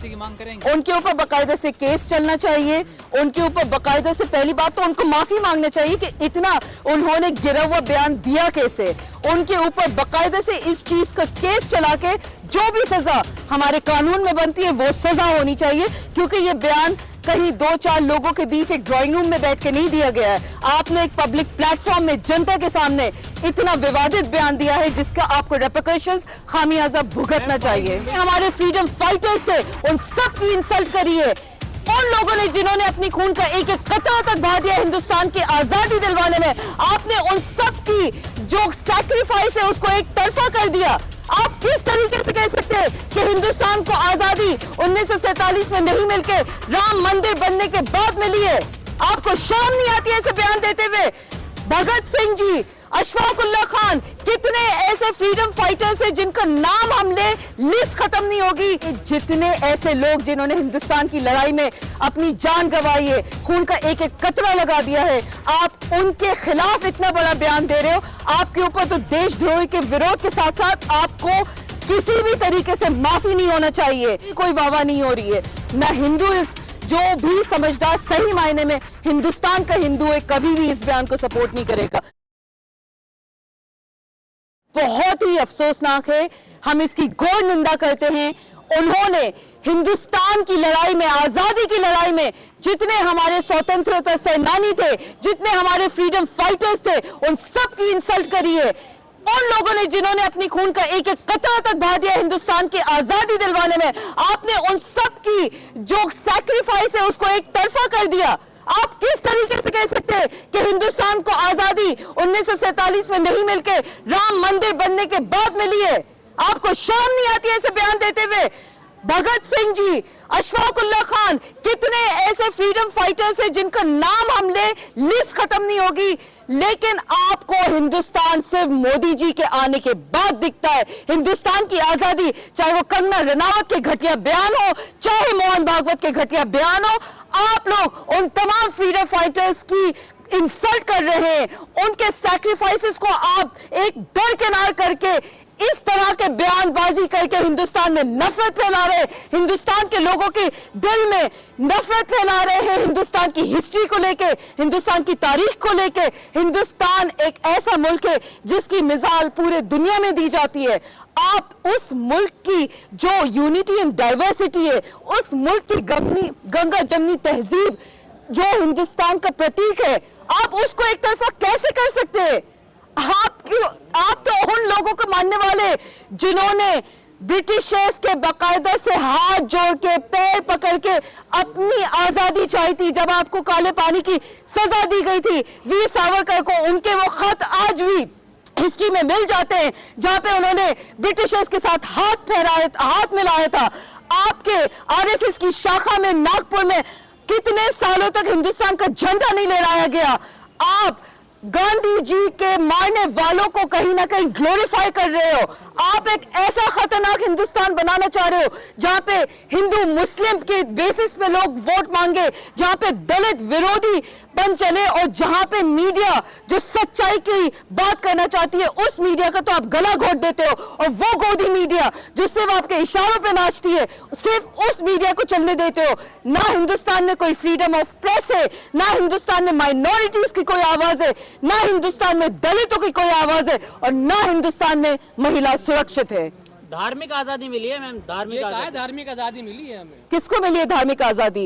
फांसी की मांग करेंगे? उनके ऊपर बाकायदा से केस चलना चाहिए, उनके ऊपर बाकायदा से पहली बात तो उनको माफी मांगना चाहिए कि इतना उन्होंने गिरा हुआ बयान दिया कैसे। उनके ऊपर बाकायदा से इस चीज का केस चला के जो भी सजा हमारे कानून में बनती है वो सजा होनी चाहिए, क्योंकि ये बयान कहीं 2-4 लोगों के बीच एक ड्राइंग रूम में बैठ के नहीं दिया गया है। आपने एक पब्लिक प्लेटफॉर्म में जनता के सामने इतना विवादित बयान दिया है जिसका आपको रेपरकशंस खामियाजा भुगतना चाहिए। हमारे फ्रीडम फाइटर्स थे, उन सब की इंसल्ट करी है। उन लोगों ने जिन्होंने अपनी खून का एक एक कतरा तक बहा दिया हिंदुस्तान की आजादी दिलवाने में, आपने उन सब की जो सैक्रिफाइस है उसको एक तरफा कर दिया। आप किस तरीके से कह सकते हैं कि हिंदुस्तान को आजादी 1947 में नहीं मिलके राम मंदिर बनने के बाद मिली है? आपको शर्म नहीं आती ऐसे बयान देते हुए? भगत सिंह जी, अशफाक उल्लाह खान, कितने ऐसे फ्रीडम फाइटर्स हैं जिनका नाम हम ले लिस्ट खत्म नहीं होगी। जितने ऐसे लोग जिन्होंने हिंदुस्तान की लड़ाई में अपनी जान गंवाई है, खून का एक एक कतरा लगा दिया है, आप उनके खिलाफ इतना बड़ा बयान दे रहे हो। आपके ऊपर तो देशद्रोही के विरोध के साथ साथ आपको किसी भी तरीके से माफी नहीं होना चाहिए। कोई वाह नहीं हो रही है ना। हिंदू इस जो भी समझदार सही मायने में हिंदुस्तान का हिंदू है कभी भी इस बयान को सपोर्ट नहीं करेगा। बहुत ही अफसोसनाक है, हम इसकी घोर निंदा करते हैं। उन्होंने हिंदुस्तान की लड़ाई में, आजादी की लड़ाई में जितने हमारे स्वतंत्रता सेनानी थे, जितने हमारे फ्रीडम फाइटर्स थे, उन सब की इंसल्ट करी है। उन लोगों ने जिन्होंने अपनी खून का एक एक कतरा तक बहा दिया हिंदुस्तान की आजादी दिलवाने में, आपने उन सब की जो सैक्रिफाइस है उसको एक तरफा कर दिया। आप किस तरीके से कह सकते हैं कि हिंदुस्तान को आजादी 1947 में नहीं मिलके राम मंदिर बनने के बाद मिली है? आपको शर्म नहीं आती ऐसे बयान देते हुए? भगत सिंह जी, अशफाक उल्लाह खान, कितने ऐसे फ्रीडम फाइटर्स हैं जिनका नाम हम ले लिस्ट खत्म नहीं होगी। लेकिन आपको हिंदुस्तान सिर्फ मोदी जी के आने के बाद दिखता है। हिंदुस्तान की आजादी, चाहे वो कंगना रनावत के घटिया बयान हो, चाहे मोहन भागवत के घटिया बयान हो, आप लोग उन तमाम फ्रीडम फाइटर्स की इंसल्ट कर रहे हैं। उनके सैक्रिफाइसेस को आप एक दरकिनार करके इस तरह के बयानबाजी करके हिंदुस्तान में नफरत फैला रहे हैं, हिंदुस्तान के लोगों के दिल में नफरत फैला रहे हैं, हिंदुस्तान की हिस्ट्री को लेके, हिंदुस्तान की तारीख को लेके। हिंदुस्तान एक ऐसा मुल्क है जिसकी मिसाल पूरे दुनिया में दी जाती है। आप उस मुल्क की जो यूनिटी एंड डाइवर्सिटी है, उस मुल्क की गंगा जमनी तहजीब जो हिंदुस्तान का प्रतीक है, आप उसको एक तरफा कैसे कर सकते हैं? आप तो उन लोगों को मानने वाले जिन्होंने ब्रिटिशर्स के बाकायदा से हाथ जोड़ के पैर पकड़ के अपनी आजादी चाही थी। जब आपको काले पानी की सजा दी गई थी वीर सावरकर को, उनके वो खत आज भी हिस्ट्री में मिल जाते हैं जहां पे उन्होंने ब्रिटिशर्स के साथ हाथ मिलाया था। आपके आरएसएस की शाखा में नागपुर में कितने सालों तक हिंदुस्तान का झंडा नहीं लहराया गया। आप गांधी जी के मारने वालों को कहीं ना कहीं ग्लोरीफाई कर रहे हो। आप एक ऐसा खतरनाक हिंदुस्तान बनाना चाह रहे हो जहां पे हिंदू मुस्लिम के बेसिस पे लोग वोट मांगे, जहां पे दलित विरोधी बन चले, और जहां पे मीडिया जो सच्चाई की बात करना चाहती है उस मीडिया का तो आप गला घोट देते हो। और वो गोदी मीडिया जो सिर्फ आपके इशारों पे नाचती है, सिर्फ उस मीडिया को चलने देते हो। ना हिंदुस्तान में कोई फ्रीडम ऑफ प्रेस है, ना हिंदुस्तान में माइनॉरिटीज की कोई आवाज है, ना हिंदुस्तान में दलितों की कोई आवाज है, और ना हिंदुस्तान में महिला सुरक्षित है। धार्मिक आजादी मिली है मैम, धार्मिक आजादी मिली है हमें। किसको मिली है धार्मिक आजादी?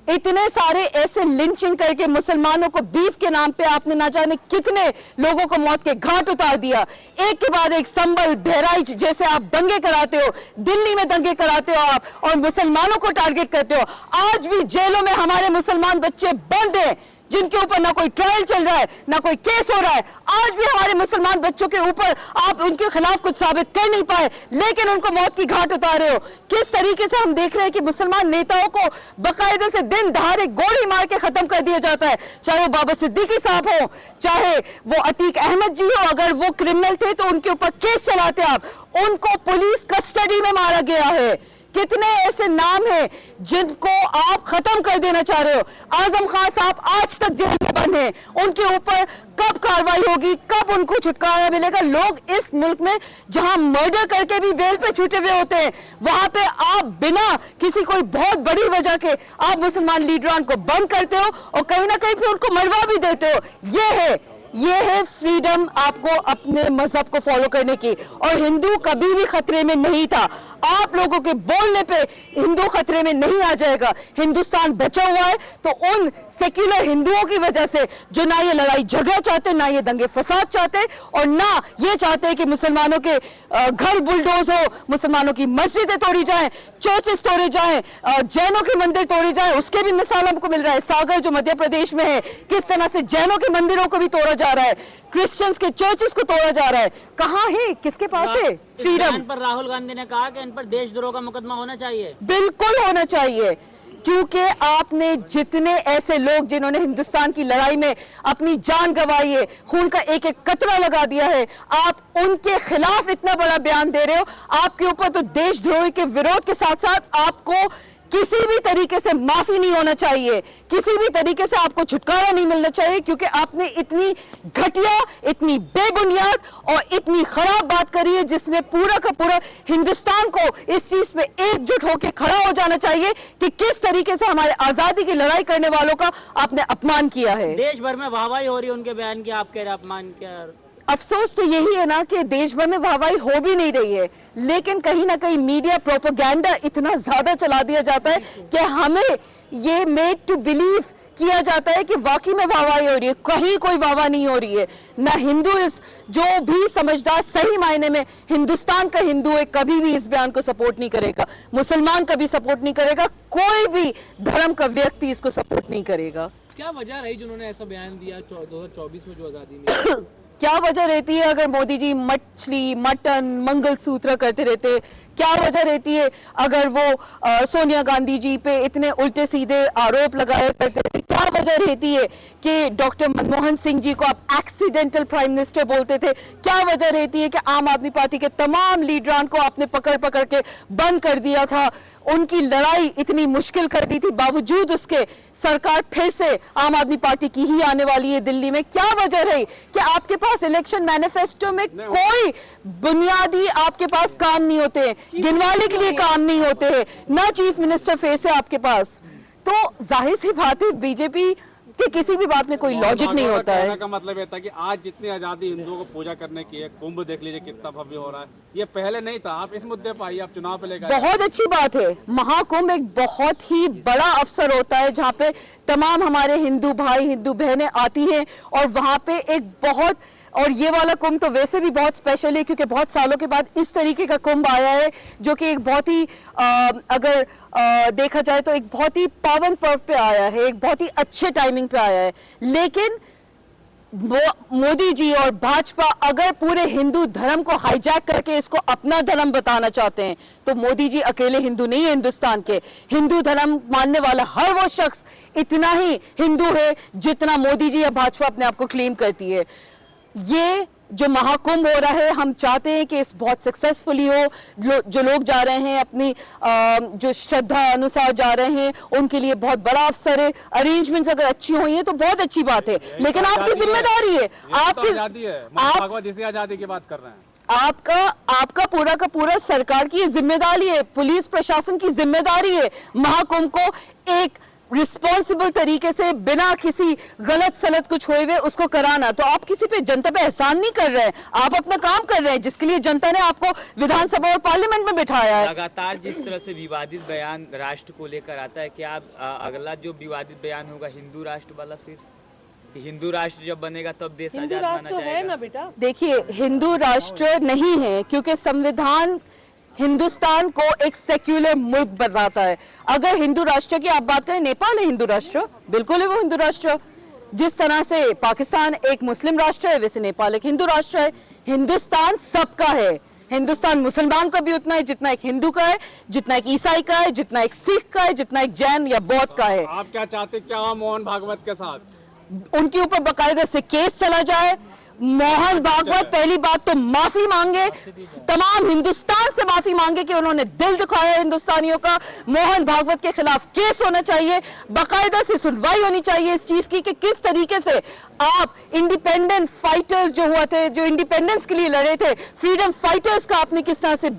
इतने सारे ऐसे लिंचिंग करके मुसलमानों को बीफ के नाम पे आपने ना जाने कितने लोगों को मौत के घाट उतार दिया। एक के बाद एक संभल, बहराइच जैसे आप दंगे कराते हो, दिल्ली में दंगे कराते हो आप, और मुसलमानों को टारगेट करते हो। आज भी जेलों में हमारे मुसलमान बच्चे बंद हैं जिनके ऊपर ना कोई ट्रायल चल रहा है, ना कोई केस हो रहा है। आज भी हमारे मुसलमान बच्चों के ऊपर आप उनके खिलाफ कुछ साबित कर नहीं पाए, लेकिन उनको मौत की घाट उतार रहे हो। किस तरीके से हम देख रहे हैं कि मुसलमान नेताओं को बाकायदा से दिन दहाड़े गोली मार के खत्म कर दिया जाता है, चाहे वो बाबा सिद्दीकी साहब हो, चाहे वो अतीक अहमद जी हो। अगर वो क्रिमिनल थे तो उनके ऊपर केस चलाते आप, उनको पुलिस कस्टडी में मारा गया है। कितने ऐसे नाम हैं जिनको आप खत्म कर देना चाह रहे हो। आजम खान साहब आज तक जेल में बंद हैं, उनके ऊपर कब कार्रवाई होगी, कब उनको छुटकारा मिलेगा? लोग इस मुल्क में जहां मर्डर करके भी बेल पे छूटे हुए होते हैं, वहां पे आप बिना किसी कोई बहुत बड़ी वजह के आप मुसलमान लीडरान को बंद करते हो और कहीं ना कहीं फिर उनको मरवा भी देते हो। ये है फ्रीडम आपको अपने मजहब को फॉलो करने की। और हिंदू कभी भी खतरे में नहीं था। आप लोगों के बोलने पे हिंदू खतरे में नहीं आ जाएगा। हिंदुस्तान बचा हुआ है तो उन सेक्युलर हिंदुओं की वजह से जो ना ये लड़ाई झगड़ा चाहते, ना ये दंगे फसाद चाहते और ना ये चाहते कि मुसलमानों के घर बुलडोज हो, मुसलमानों की मस्जिदें तोड़ी जाएं, चर्चेस तोड़े जाएं, जैनों के मंदिर तोड़े जाएं। उसके भी मिसाल हमको मिल रहा है। सागर जो मध्य प्रदेश में है, किस तरह से जैनों के मंदिरों को भी तोड़ा जा रहा है, क्रिश्चियंस के चर्चेस को तोड़ा जा रहा है। कहां है, किसके पास है फ्रीडम? पर राहुल गांधी ने कहा कि इन पर देशद्रोह का मुकदमा होना चाहिए। बिल्कुल होना चाहिए, क्योंकि आपने जितने ऐसे लोग जिन्होंने हिंदुस्तान की लड़ाई में अपनी जान गंवाई है, खून का एक एक कतरा लगा दिया है, आप उनके खिलाफ इतना बड़ा बयान दे रहे हो। आपके ऊपर तो देशद्रोही के विरोध के साथ साथ आपको किसी भी तरीके से माफी नहीं होना चाहिए, किसी भी तरीके से आपको छुटकारा नहीं मिलना चाहिए, क्योंकि आपने इतनी घटिया, इतनी बेबुनियाद और इतनी खराब बात करी है जिसमें पूरा का पूरा हिंदुस्तान को इस चीज पे एकजुट होकर खड़ा हो जाना चाहिए कि किस तरीके से हमारे आजादी की लड़ाई करने वालों का आपने अपमान किया है। देश भर में वाहवाही हो रही है उनके बयान की, आप कह रहे अपमान किया। अफसोस तो यही है ना कि देश भर में वाहवाही हो भी नहीं रही है, लेकिन कहीं ना कहीं मीडिया प्रोपेगेंडा इतना ज्यादा चला दिया जाता है कि हमें ये मेड टू बिलीव किया जाता है कि वाकई में वाहवाही हो रही है। कहीं कोई वाहवाही नहीं हो रही है। ना हिंदू इस जो भी समझदार सही मायने में हिंदुस्तान का हिंदू है कभी भी इस बयान को सपोर्ट नहीं करेगा, मुसलमान कभी सपोर्ट नहीं करेगा, कोई भी धर्म का व्यक्ति इसको सपोर्ट नहीं करेगा। क्या वजह रही जिन्होंने ऐसा बयान दिया 2024 में जो आजादी में? क्या वजह रहती है अगर मोदी जी मछली, मटन, मंगलसूत्र करते रहते? क्या वजह रहती है अगर वो सोनिया गांधी जी पे इतने उल्टे सीधे आरोप लगाए करते थे? क्या वजह रहती है कि डॉक्टर मनमोहन सिंह जी को आप एक्सीडेंटल प्राइम मिनिस्टर बोलते थे? क्या वजह रहती है कि आम आदमी पार्टी के तमाम लीडरान को आपने पकड़ पकड़ के बंद कर दिया था, उनकी लड़ाई इतनी मुश्किल कर दी थी, बावजूद उसके सरकार फिर से आम आदमी पार्टी की ही आने वाली है दिल्ली में? क्या वजह रही कि आपके पास इलेक्शन मैनिफेस्टो में कोई बुनियादी आपके पास काम नहीं होते, गिनवाले के लिए काम नहीं होते हैं, ना चीफ मिनिस्टर फेस है आपके पास? तो जाहिर सी बात है बीजेपी कि किसी भी बात में कोई लॉजिक नहीं होता है। कहने का मतलब ये था कि आज जितनी आजादी हिंदुओं को पूजा करने की है, कुंभ देख लीजिए कितना भव्य हो रहा है, ये पहले नहीं था। आप इस मुद्दे पर आइए, आप चुनाव पे लेकर बहुत अच्छी बात है। महाकुंभ एक बहुत ही बड़ा अवसर होता है जहाँ पे तमाम हमारे हिंदू भाई, हिंदू बहनें आती हैं और वहाँ पे एक बहुत, और ये वाला कुंभ तो वैसे भी बहुत स्पेशल है क्योंकि बहुत सालों के बाद इस तरीके का कुंभ आया है जो कि एक बहुत ही अगर देखा जाए तो एक बहुत ही पावन पर्व पे आया है, एक बहुत ही अच्छे टाइमिंग पे आया है। लेकिन मोदी जी और भाजपा अगर पूरे हिंदू धर्म को हाईजैक करके इसको अपना धर्म बताना चाहते हैं तो मोदी जी अकेले हिंदू नहीं है हिंदुस्तान के। हिंदू धर्म मानने वाला हर वो शख्स इतना ही हिंदू है जितना मोदी जी या भाजपा अपने आप को क्लेम करती है। ये जो महाकुंभ हो रहा है, हम चाहते हैं कि इस बहुत सक्सेसफुली हो। जो लोग जा रहे हैं अपनी जो श्रद्धा अनुसार जा रहे हैं उनके लिए बहुत बड़ा अवसर है। अरेंजमेंट्स अगर अच्छी हुई हैं तो बहुत अच्छी बात है, लेकिन आपकी जिम्मेदारी है, आपकी आजादी की बात कर रहे हैं, आपका पूरा का पूरा सरकार की जिम्मेदारी है, पुलिस प्रशासन की जिम्मेदारी है महाकुंभ को एक रिस्पॉन्सिबल तरीके से बिना किसी गलत सलत कुछ हुए हुए उसको कराना। तो आप किसी पे जनता पे एहसान नहीं कर रहे हैं, आप अपना काम कर रहे हैं जिसके लिए जनता ने आपको विधानसभा और पार्लियामेंट में बिठाया है। लगातार जिस तरह से विवादित बयान राष्ट्र को लेकर आता है, क्या अगला जो विवादित बयान होगा हिंदू राष्ट्र वाला, फिर हिंदू राष्ट्र जब बनेगा तब देश आजाद माना जाएगा? बेटा देखिए, हिंदू राष्ट्र नहीं है क्योंकि संविधान हिंदुस्तान को एक सेक्युलर मुल्क बताता है। अगर हिंदू राष्ट्र की आप बात करें, नेपाल है हिंदू राष्ट्र, बिल्कुल है वो हिंदू राष्ट्र। जिस तरह से पाकिस्तान एक मुस्लिम राष्ट्र है वैसे नेपाल एक हिंदू राष्ट्र है। हिंदुस्तान सबका है, हिंदुस्तान मुसलमान का भी उतना है जितना एक हिंदू का है, जितना एक ईसाई का है, जितना एक सिख का है, जितना एक जैन या बौद्ध का है। आप क्या चाहते, क्या मोहन भागवत के साथ उनके ऊपर बाकायदा से केस चला जाए, मोहन भागवत पहली बात तो माफी मांगे, तमाम हिंदुस्तान से माफी मांगे कि उन्होंने दिल दुखाया हिंदुस्तानियों का। मोहन भागवत के खिलाफ केस होना चाहिए, बाकायदा से सुनवाई होनी चाहिए इस चीज की कि किस तरीके से आप इंडिपेंडेंट फाइटर्स जो हुआ थे, जो इंडिपेंडेंस के लिए लड़े थे, फ्रीडम फाइटर्स का आपने किस तरह से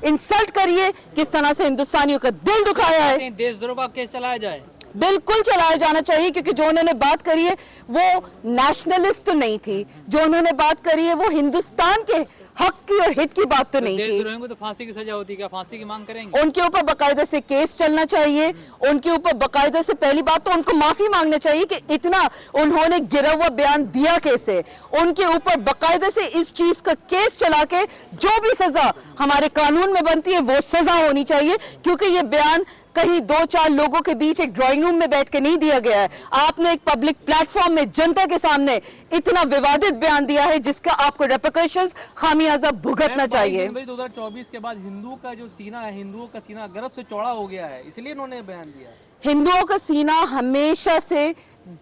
इंसल्ट करिए, किस तरह से हिंदुस्तानियों का दिल दुखाया है। देशद्रोह का केस चलाया जाए, बिल्कुल चलाया जाना चाहिए, क्योंकि जो उन्होंने बात करी है वो नेशनलिस्ट तो नहीं थी, जो उन्होंने बात करी है वो हिंदुस्तान के हक की और हित की बात तो नहीं थी। देशद्रोहियों को तो फांसी की सजा होती है, क्या फांसी की मांग करेंगे? उनके ऊपर बाकायदा से केस चलना चाहिए, उनके ऊपर बाकायदा से पहली बात तो उनको माफी मांगना चाहिए कि इतना उन्होंने गिरा हुआ बयान दिया कैसे। उनके ऊपर बाकायदा से इस चीज का केस चला के जो भी सजा हमारे कानून में बनती है वो सजा होनी चाहिए, क्योंकि ये बयान कहीं 2-4 लोगों के बीच एक ड्राइंग रूम में बैठ के नहीं दिया गया है। आपने एक पब्लिक प्लेटफॉर्म में जनता के सामने इतना विवादित बयान दिया है जिसका आपको रेपरकशंस खामियाजा भुगतना चाहिए। 2024 के बाद हिंदुओं का जो सीना है, हिंदुओं का सीना गर्व से चौड़ा हो गया है, इसलिए इन्होंने बयान दिया है। हिंदुओं का सीना हमेशा से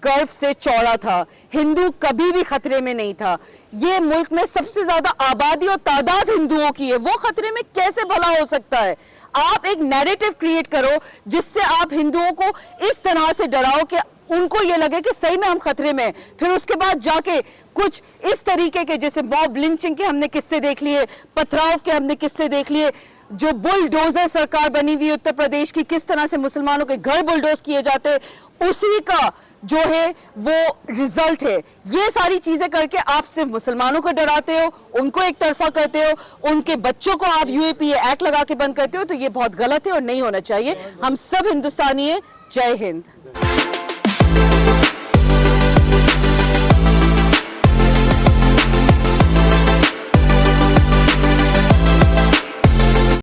गर्व से चौड़ा था, हिंदू कभी भी खतरे में नहीं था। ये मुल्क में सबसे ज्यादा आबादी और तादाद हिंदुओं की है, वो खतरे में कैसे भला हो सकता है? आप एक नैरेटिव क्रिएट करो जिससे आप हिंदुओं को इस तरह से डराओ कि उनको ये लगे कि सही में हम खतरे में हैं। फिर उसके बाद जाके कुछ इस तरीके के, जैसे मॉब लिंचिंग के हमने किस्से देख लिए, पथराव के हमने किस्से देख लिए, जो बुलडोजर सरकार बनी हुई उत्तर प्रदेश की, किस तरह से मुसलमानों के घर बुलडोज किए जाते, उसी का जो है वो रिजल्ट है। ये सारी चीजें करके आप सिर्फ मुसलमानों को डराते हो, उनको एक तरफा करते हो, उनके बच्चों को आप यूएपीए एक्ट लगा के बंद करते हो, तो ये बहुत गलत है और नहीं होना चाहिए। हम सब हिंदुस्तानी है। जय हिंद।